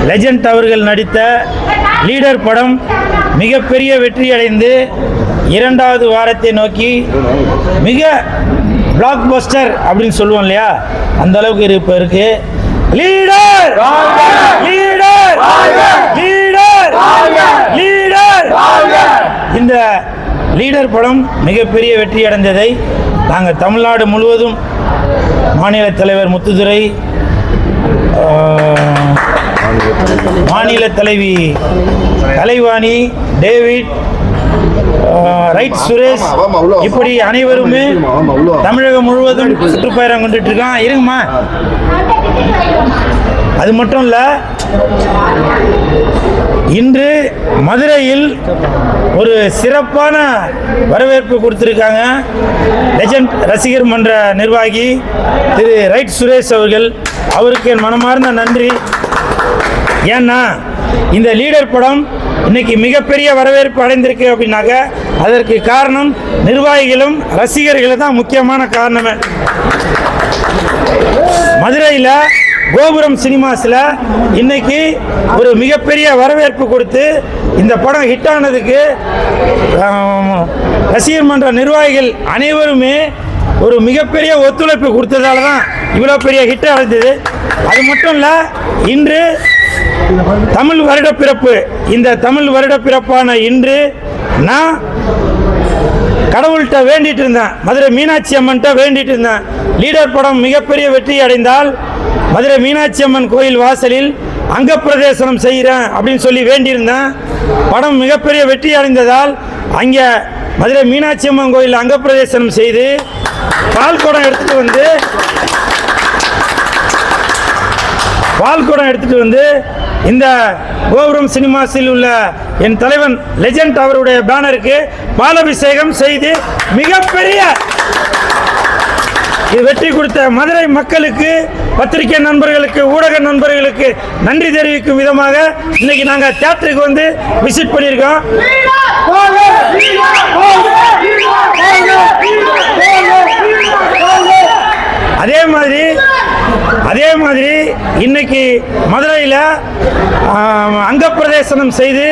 Legend அவர்கள் நடித்த leader படம் மிகப்பெரிய வெற்றி அடைந்து இரண்டாவது வாரத்தை நோக்கி மிக பிளாக் பஸ்டர் அப்படின்னு சொல்லுவோம் இல்லையா, அந்த அளவுக்கு இப்போ இருக்கு. Leader leader leader leader. இந்த லீடர் படம் மிகப்பெரிய வெற்றி அடைந்ததை நாங்கள் தமிழ்நாடு முழுவதும் மாநில தலைவர் முத்துதுரை, மாநில தலைவி கலைவாணி, டேவிட், ரைட் சுரேஷ், இப்படி அனைவருமே தமிழகம் முழுவதும் சுற்றுப்பயணம் கொண்டுட்டு இருக்கான். இருங்கம்மா, அது மட்டும் இல்ல, இன்று மதுரையில் ஒரு சிறப்பான வரவேற்பு கொடுத்திருக்காங்க லெஜண்ட் ரசிகர் மன்ற நிர்வாகி திரு ரைட் சுரேஷ் அவர்கள். அவருக்கு என் மனமார்ந்த நன்றி. ஏன்னா இந்த லீடர் படம் இன்னைக்கு மிகப்பெரிய வரவேற்பு அடைந்திருக்கு அப்படின்னாக்க அதற்கு காரணம் நிர்வாகிகளும் ரசிகர்களும் தான் முக்கியமான காரணமே. மதுரையில் கோபுரம் சினிமாஸில் இன்னைக்கு ஒரு மிகப்பெரிய வரவேற்பு கொடுத்து இந்த படம் ஹிட் ஆனதுக்கு ரசிகர் மன்ற நிர்வாகிகள் அனைவருமே ஒரு மிகப்பெரிய ஒத்துழைப்பு கொடுத்ததால தான் இவ்வளோ பெரிய ஹிட் அடைந்தது. அது மட்டும் இல்லை, இன்று தமிழ் வருடப்பிறப்பு. இந்த தமிழ் வருடப்பிறப்பான இன்று நான் கடவுள்கிட்ட வேண்டிட்டு இருந்தேன், மதுரை மீனாட்சி அம்மன்கிட்ட வேண்டிட்டு இருந்தேன். லீடர் படம் மிகப்பெரிய வெற்றி அடைந்தால் மதுரை மீனாட்சி அம்மன் கோயில் வாசலில் அங்கப்பிரதேசனம் செய்கிறேன் அப்படின்னு சொல்லி வேண்டியிருந்தேன். படம் மிகப்பெரிய வெற்றி அடைந்ததால் அங்கே மதுரை மீனாட்சி அம்மன் கோயில் அங்கப்பிரதேசனம் செய்து பால்குடம் எடுத்துட்டு வந்து இந்த கோபுரம் சினிமாஸில் உள்ள என் தலைவன் லெஜண்ட் அவருடைய பேனருக்கு பாலாபிஷேகம் செய்து மிகப்பெரிய வெற்றி கொடுத்த மதுரை மக்களுக்கு, பத்திரிகை நண்பர்களுக்கு, ஊடக நண்பர்களுக்கு நன்றி தெரிவிக்கும் விதமாக இன்னைக்கு நாங்கள் தியேட்டருக்கு வந்து விசிட் பண்ணியிருக்கோம். அதே மாதிரி இன்னைக்கு மதுரையில் அங்கப்பிரதேசனம் செய்து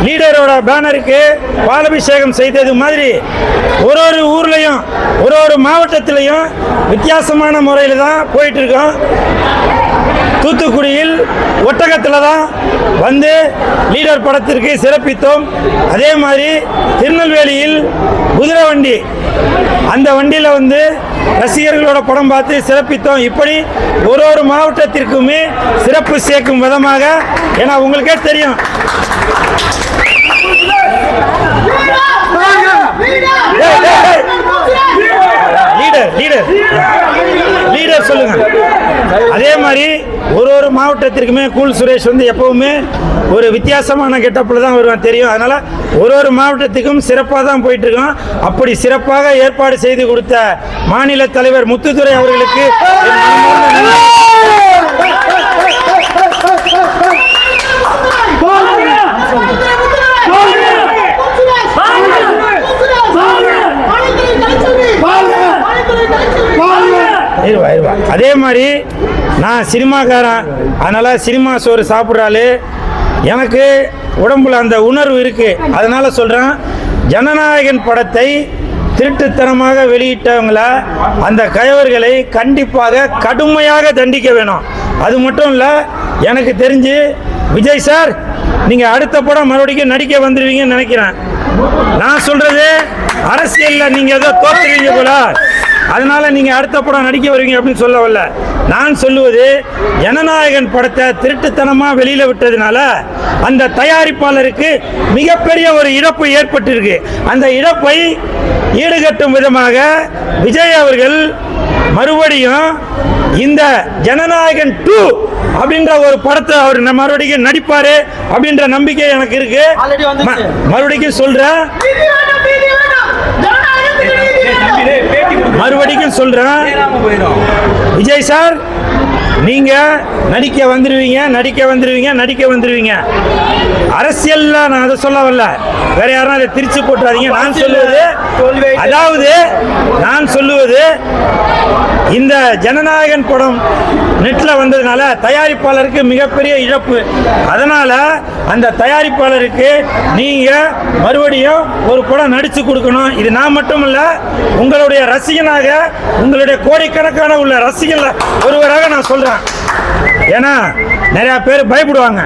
லீடரோட பேனருக்கு பாலாபிஷேகம் செய்தது மாதிரி ஒரு ஊர்லையும் ஒரு மாவட்டத்திலையும் வித்தியாசமான முறையில் தான் போயிட்டு இருக்கோம். தூத்துக்குடியில் ஒட்டகத்தில் தான் வந்து லீடர் படத்திற்கு சிறப்பித்தோம். அதே மாதிரி திருநெல்வேலியில் குதிரை வண்டி, அந்த வண்டியில் வந்து ரசிகர்களோட படம் பார்த்து சிறப்பித்தோம். இப்படி ஒரு மாவட்டத்திற்குமே சிறப்பு சேர்க்கும் விதமாக, ஏன்னா உங்களுக்கே தெரியும் லீடர் சொல்லுங்க. அதே மாதிரி ஒரு மாவட்டத்திற்குமே கூல் சுரேஷ் வந்து எப்பவுமே ஒரு வித்தியாசமான கெட்டப்பில் தான் வருவான், தெரியும். அதனால ஒரு மாவட்டத்துக்கும் சிறப்பாக தான் போயிட்டு இருக்கோம். அப்படி சிறப்பாக ஏற்பாடு செய்து கொடுத்த மாநில தலைவர் முத்துதுரை அவர்களுக்கு அதே மாதிரி நான் சினிமாக்காரன், அதனால சினிமா சோறு சாப்பிட்றாரு, எனக்கு உடம்புல அந்த உணர்வு இருக்கு. அதனால சொல்றேன், ஜனநாயகன் படத்தை திருட்டுத்தனமாக வெளியிட்டவங்கள, அந்த கயவர்களை கண்டிப்பாக கடுமையாக தண்டிக்க வேணும். அது மட்டும் இல்லை, எனக்கு தெரிஞ்சு விஜய் சார் நீங்க அடுத்த படம் மறுபடியும் நடிக்க வந்துடுவீங்கன்னு நினைக்கிறேன். நான் சொல்றது அரசியலில் நீங்க ஏதோ தோற்றுவீங்க போல, அதனால நீங்க அடுத்த படம் நடிக்க வருவீங்க அப்படின்னு சொல்ல வரல. நான் சொல்லுவது, ஜனநாயகன் படத்தை திருட்டுத்தனமா வெளியில விட்டதுனால அந்த தயாரிப்பாளருக்கு மிகப்பெரிய ஒரு இழப்பு ஏற்பட்டிருக்கு. அந்த இழப்பை ஈடுகட்டும் விதமாக விஜய் அவர்கள் மறுபடியும் இந்த ஜனநாயகன் 2 அப்படின்ற ஒரு படத்தை அவர் மறுபடியும் நடிப்பாரு அப்படின்ற நம்பிக்கை எனக்கு இருக்கு. மறுபடியும் சொல்றேன், விஜய் சார் நீங்க நடிக்க வந்துருவீங்க. அரசியல்ல நான் அதை சொல்ல வரல, வேற யாரும் அதை திரிச்சு போட்டுறாதீங்க. நான் சொல்லுவது இந்த ஜனநாயகன் படம் நெட்டில் வந்ததுனால தயாரிப்பாளருக்கு மிகப்பெரிய இழப்பு. அதனால் அந்த தயாரிப்பாளருக்கு நீங்கள் மறுபடியும் ஒரு படம் நடித்து கொடுக்கணும். இது நான் மட்டும் இல்லை, உங்களுடைய ரசிகனாக, உங்களுடைய கோடிக்கணக்கான உள்ள ரசிகர்கள் ஒருவராக நான் சொல்கிறேன். ஏன்னா நிறையா பேர் பயப்படுவாங்க,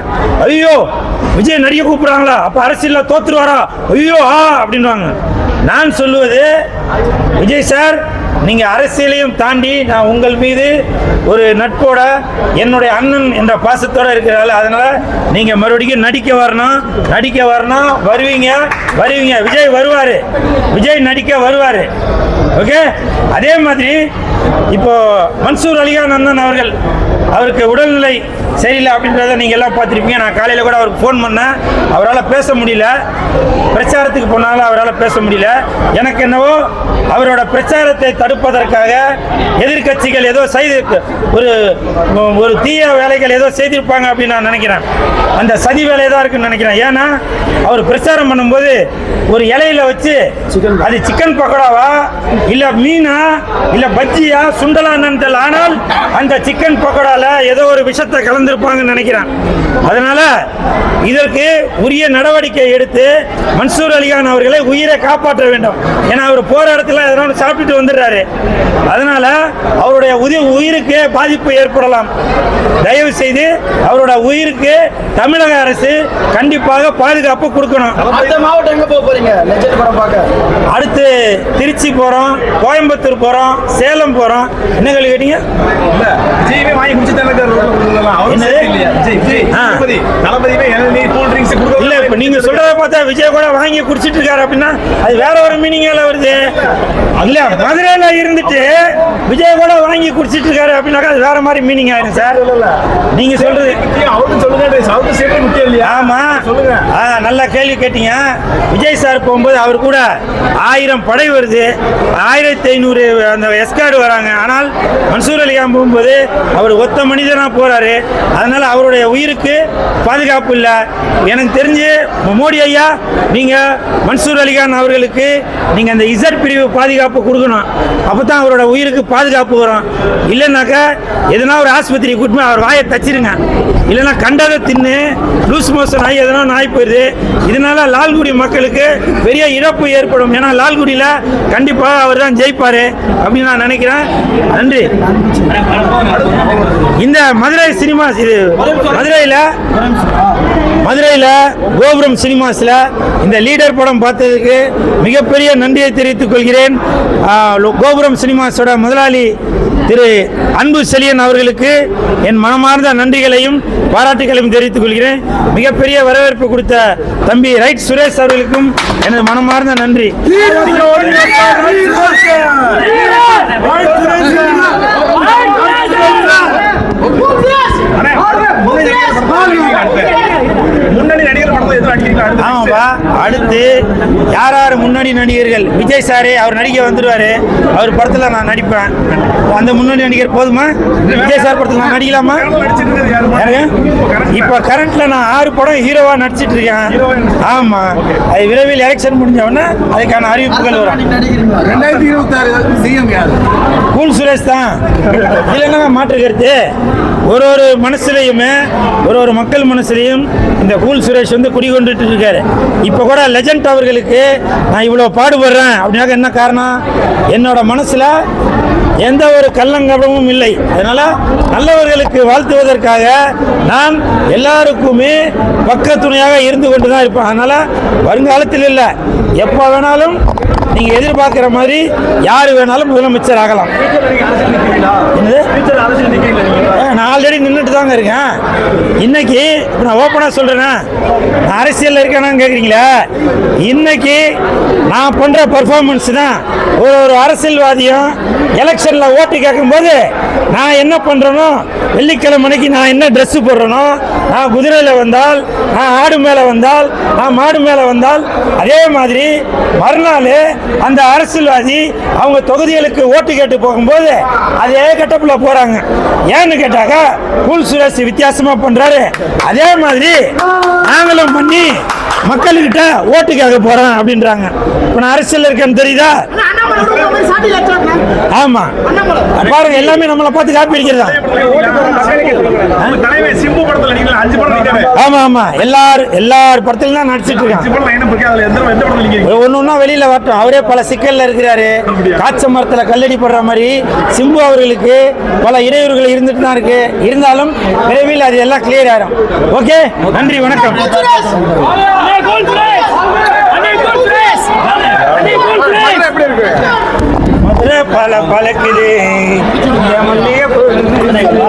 ஐயோ விஜய் நடிக்க கூப்பிட்றாங்களா, அப்போ அரசியலில் தோத்துருவாரா, ஐயோ அப்படின்வாங்க. நான் சொல்லுவது, விஜய் சார், நீங்கள் அரசியலையும் தாண்டி நான் உங்கள் மீது ஒரு நட்போட, என்னுடைய அண்ணன் என்ற பாசத்தோடு இருக்கிறாள். அதனால் நீங்கள் மறுபடியும் நடிக்க வரணும், வருவீங்க. விஜய் வருவார், விஜய் நடிக்க வருவார். ஓகே. அதே மாதிரி இப்போ மன்சூர் அலிகான் அண்ணன் அவர்கள், அவருக்கு உடல்நிலை சரியில்லை அப்படின்றத நீங்கள் எல்லாம் பார்த்துருப்பீங்க. நான் காலையில் கூட அவருக்கு ஃபோன் பண்ணேன், அவரால் பேச முடியல. பிரச்சாரத்துக்கு போனாலும் அவரால் பேச முடியல. எனக்கு என்னவோ அவரோட பிரச்சாரத்தை தடுப்பதற்காக எதிர்கட்சிகள் ஏதோ செய்து ஒரு தீய வேலைகள் ஏதோ செய்திருப்பாங்க அப்படின்னு நான் நினைக்கிறேன். அந்த சதி வேலை தான் இருக்குன்னு நினைக்கிறேன். ஏன்னா அவர் பிரச்சாரம் பண்ணும்போது ஒரு இலையில வச்சு, அது சிக்கன் பக்கோடாவா இல்லை மீனா இல்லை பஜ்ஜியா சுண்டலான்னு தெரியல, ஆனால் அந்த சிக்கன் பக்கோடால ஏதோ ஒரு விஷத்தை கலந்துருப்பாங்கன்னு நினைக்கிறேன். அதனால இதற்கு உரிய நடவடிக்கை எடுத்து மன்சூர் அலிகான் அவர்களை உயிரை காப்பாற்ற வேண்டும். ஏன்னா அவர் போற இடத்துல எதனால சாப்பிட்டுட்டு வந்துடுறாரு. அதனால அவருடைய உயிருக்கு பாதிப்பு ஏற்படலாம். தயவு செய்து அவரோட உயிருக்கு தமிழக அரசு கண்டிப்பாக பாதுகாப்பு கொடுக்கணும். மாவட்டம் எங்க போறீங்க? அடுத்து திருச்சி போறோம், கோயம்புத்தூர் போறோம், சேலம் போறோம். என்ன கேள்வி கேட்டீங்க? இல்ல, இப்ப நீங்க சொல்றத பார்த்தா விஜய் கூட வாங்கி குடிச்சிட்டு இருக்காரு அப்படின்னா அது வேற ஒரு மீனிங்ல வருது. இல்ல, மதுரையில இருந்துட்டு விஜய் கூட வாங்கி குடிச்சிட்டு இருக்காரு அப்படின்னாக்கா அது வேற மாதிரி மீனிங் ஆயிரும் சார். நீங்க சொல்றது ஆமா, நல்ல கேள்வி கேட்டீங்க. விஜய் சார் போகும்போது அவர் கூட 1000 படை வருது, 1500 அந்த எஸ்கார்டு வராங்க. ஆனால் மன்சூர் அலிகான் போகும்போது அவர் ஒத்த மனிதனா போறாரு. அதனால அவருடைய உயிருக்கு பாதுகாப்பு இல்லை. எனக்கு தெரிஞ்சு மோடி ஐயா, நீங்க மன்சூர் அலிகான் அவர்களுக்கு நீங்க அந்த இசட் பிரிவு பாதுகாப்பு கொடுக்கணும். அப்பதான் அவரோட உயிருக்கு பாதுகாப்பு வரும். இல்லைன்னாக்கா எதனா ஒரு ஆஸ்பத்திரி கூட்டிட்டு அவர் வாயை தச்சிருங்க. இல்லைன்னா கண்டதை தின்னு லூஸ் மோஷன் ஆகி எதனா நாய் போயிடுது. இதனால லால்குடி மக்களுக்கு பெரிய இழப்பு ஏற்படும். ஏன்னா லால்குடியில் கண்டிப்பாக அவர் தான் ஜெயிப்பார் அப்படின்னு நான் நினைக்கிறேன். நன்றி. இந்த மதுரை சினிமாஸ், இது மதுரையில் கோபுரம் சினிமாஸில் இந்த லீடர் படம் பார்த்ததுக்கு மிகப்பெரிய நன்றியை தெரிவித்துக் கொள்கிறேன். கோபுரம் சினிமாஸோட முதலாளி திரு அன்பு செலியன் அவர்களுக்கு என் மனமார்ந்த நன்றிகளையும் பாராட்டுகளையும் தெரிவித்துக் கொள்கிறேன். மிகப்பெரிய வரவேற்பு கொடுத்த தம்பி ரைட் சுரேஷ் அவர்களுக்கும் எனது மனமார்ந்த நன்றி. அடுத்து யார் முன்னணி நடிகர்கள்? விஜய் சாரு அவர் நடிக்க வந்துடுவாரு, அவர் படத்துல நான் நடிப்பேன். அந்த முன்னணி நடிகர் போதுமா? விஜய் சார் படத்துல நான் நடிக்கலாமா? இப்ப கரண்ட்ல நான் 6 படம் ஹீரோவா நடிச்சிட்டு இருக்கேன். ஆமா, அது விரைவில் எலெக்ஷன் முடிஞ்ச உடனே அதுக்கான அறிவிப்புகள் வரும். 2026 சிஎம் யார்? கூல் சுரேஷ் தான். இல்லைன்னா மாற்று கருத்து. ஒரு மனசுலையுமே, ஒரு மக்கள் மனசுலையும் இந்த கூல் சுரேஷ் வந்து குடிகொண்டுட்டு இருக்காரு. இப்போ கூட லெஜண்ட் அவர்களுக்கு நான் இவ்வளோ பாடுபடுறேன் அப்படின்னாக்க என்ன காரணம்? என்னோட மனசுல எந்த ஒரு கள்ளங்கபடமும் இல்லை. அதனால நல்லவர்களுக்கு வாழ்த்துவதற்காக நான் எல்லாருக்குமே பக்கத்துணையாக இருந்து கொண்டு தான் இருப்பேன். அதனால வருங்காலத்தில் இல்லை, எப்போ வேணாலும் நீங்க எதிர்பார்க்கிற மாதிரி யாரு வேணாலும் முதலமைச்சர் ஆகலாம். நான் ஆல்ரெடி நின்றுட்டு தாங்க இருக்கேன். இன்னைக்கு நான் ஓப்பனா சொல்றேன், அரசியல் இருக்கேன்னு கேக்குறீங்களா? இன்னைக்கு நான் பண்ற பெர்ஃபார்மன்ஸ் தான் ஒரு அரசியல்வாதியும் எலெக்ஷன்ல ஓட்டு கேட்கும் போது நான் என்ன பண்றேனோ, வெள்ளிக்கிழமைக்கு நான் என்ன ட்ரெஸ் போடுறேனோ, நான் குதிரையில வந்தால், நான் ஆடு மேல வந்தால், நான் மாடு மேல வந்தால், அதே மாதிரி மறுநாள் அந்த அரசியல்வாதி அவங்க தொகுதிகளுக்கு ஓட்டு கேட்டு போகும்போது அதே கட்டப்புல போறாங்க. ஏன்னு கேட்டாக்கா கூல் சுரேஷ் வித்தியாசமா பண்றாரு, அதே மாதிரி நாங்களும் பண்ணி மக்கள்கிட்ட ஓட்டு கேட்க போறோம் அப்படின்றாங்க. இப்ப நான் அரசியல் இருக்கேன்னு தெரியுதா? ஆமா, பாருங்க எல்லாமே நம்மளை பார்த்து காப்பி அடிக்கிறதா. ஆமா ஆமா, எல்லார் படத்துல தான் நடிச்சிட்டு இருக்காங்க. ஒன்னொன்னா வெளியில வரட்டும். அவரே பல சிக்கல்ல இருக்கிறாரு. காய்ச்ச மரத்துல கல்லடி படுற மாதிரி சிம்பு அவர்களுக்கு பல இடையூறுகள் இருந்துட்டு தான் இருக்கு. இருந்தாலும் விரைவில் அது எல்லாம் கிளியர் ஆயிரும். ஓகே, நன்றி, வணக்கம். மதுரை பல பழக்குது எப்படி இருக்கு?